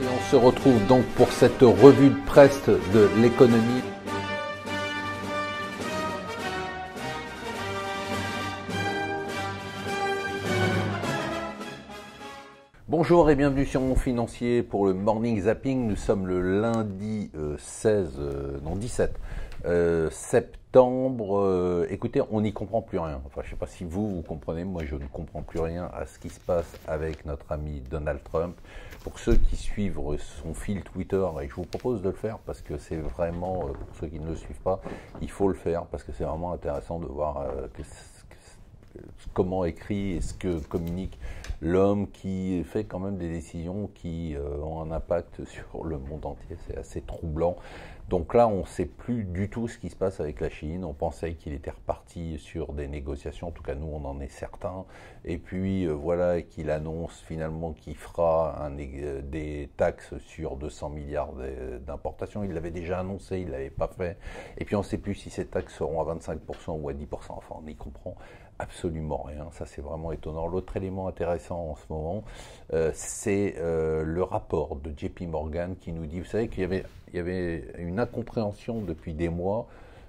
Et on se retrouve donc pour cette revue de presse de l'économie. Bonjour et bienvenue sur Mon Financier pour le Morning Zapping. Nous sommes le lundi 17 septembre. Écoutez, on n'y comprend plus rien. Enfin, je ne sais pas si vous comprenez, moi je ne comprends plus rien à ce qui se passe avec notre ami Donald Trump. Pour ceux qui suivent son fil Twitter, et je vous propose de le faire parce que c'est vraiment, pour ceux qui ne le suivent pas, il faut le faire parce que c'est vraiment intéressant de voir comment écrit et ce que communique l'homme qui fait quand même des décisions qui ont un impact sur le monde entier. C'est assez troublant. Donc là, on ne sait plus du tout ce qui se passe avec la Chine. On pensait qu'il était reparti sur des négociations. En tout cas, nous, on en est certains. Et puis, voilà qu'il annonce finalement qu'il fera des taxes sur 200 milliards d'importations. Il l'avait déjà annoncé, il ne l'avait pas fait. Et puis, on ne sait plus si ces taxes seront à 25% ou à 10%. Enfin, on y comprend absolument rien. Ça, c'est vraiment étonnant. L'autre élément intéressant en ce moment, c'est le rapport de JP Morgan qui nous dit, vous savez qu'il y avait une incompréhension depuis des mois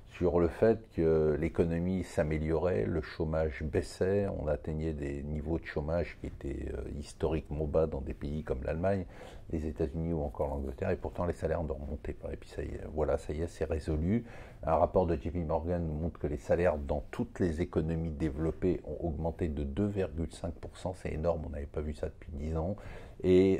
sur le fait que l'économie s'améliorait, le chômage baissait, on atteignait des niveaux de chômage qui étaient historiquement bas dans des pays comme l'Allemagne, les États-Unis ou encore l'Angleterre, et pourtant les salaires ne remontaient pas. Et puis ça y est, voilà, ça y est, c'est résolu. Un rapport de JP Morgan nous montre que les salaires dans toutes les économies développées ont augmenté de 2,5%, c'est énorme, on n'avait pas vu ça depuis 10 ans, et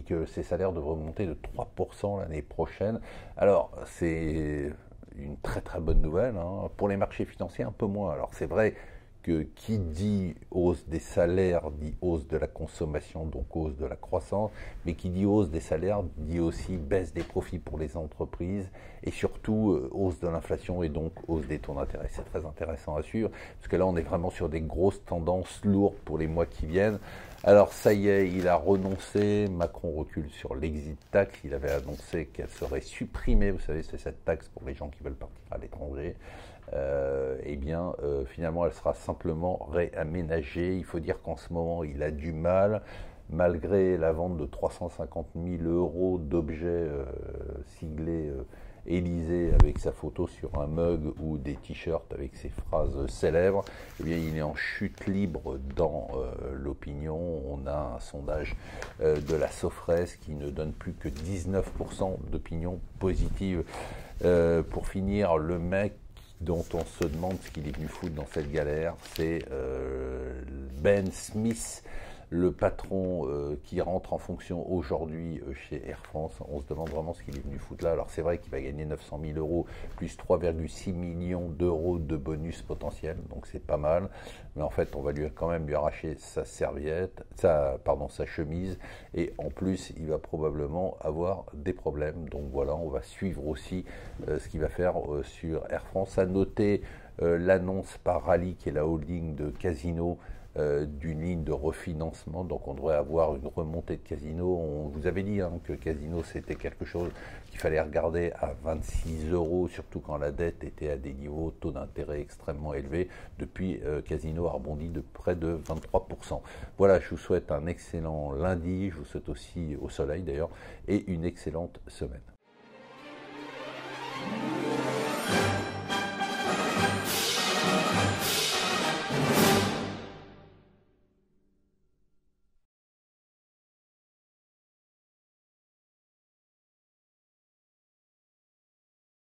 que ces salaires devraient augmenter de 3% l'année prochaine. Alors, c'est une très très bonne nouvelle, hein. Pour les marchés financiers, un peu moins. Alors, c'est vrai que qui dit hausse des salaires dit hausse de la consommation, donc hausse de la croissance, mais qui dit hausse des salaires dit aussi baisse des profits pour les entreprises et surtout hausse de l'inflation et donc hausse des taux d'intérêt. C'est très intéressant à suivre parce que là on est vraiment sur des grosses tendances lourdes pour les mois qui viennent. Alors ça y est, il a renoncé, Macron recule sur l'exit tax, il avait annoncé qu'elle serait supprimée, vous savez c'est cette taxe pour les gens qui veulent partir à l'étranger. Finalement elle sera simplement réaménagée. Il faut dire qu'en ce moment il a du mal, malgré la vente de 350 000 € d'objets siglés Élysée avec sa photo sur un mug ou des t-shirts avec ses phrases célèbres. Eh bien, il est en chute libre dans l'opinion. On a un sondage de la Sofres qui ne donne plus que 19% d'opinion positive. Pour finir, le mec dont on se demande ce qu'il est venu foutre dans cette galère, c'est Ben Smith, le patron qui rentre en fonction aujourd'hui chez Air France. On se demande vraiment ce qu'il est venu foutre là. Alors c'est vrai qu'il va gagner 900 000 € plus 3,6 millions d'euros de bonus potentiel, donc c'est pas mal. Mais en fait, on va quand même lui arracher sa sa chemise, et en plus, il va probablement avoir des problèmes. Donc voilà, on va suivre aussi ce qu'il va faire sur Air France. À noter l'annonce par Rallye, qui est la holding de Casino, d'une ligne de refinancement, donc on devrait avoir une remontée de Casino. On vous avait dit que Casino c'était quelque chose qu'il fallait regarder à 26 €, surtout quand la dette était à des niveaux taux d'intérêt extrêmement élevés. Depuis, Casino a rebondi de près de 23%. Voilà, je vous souhaite un excellent lundi, je vous souhaite aussi au soleil d'ailleurs, et une excellente semaine.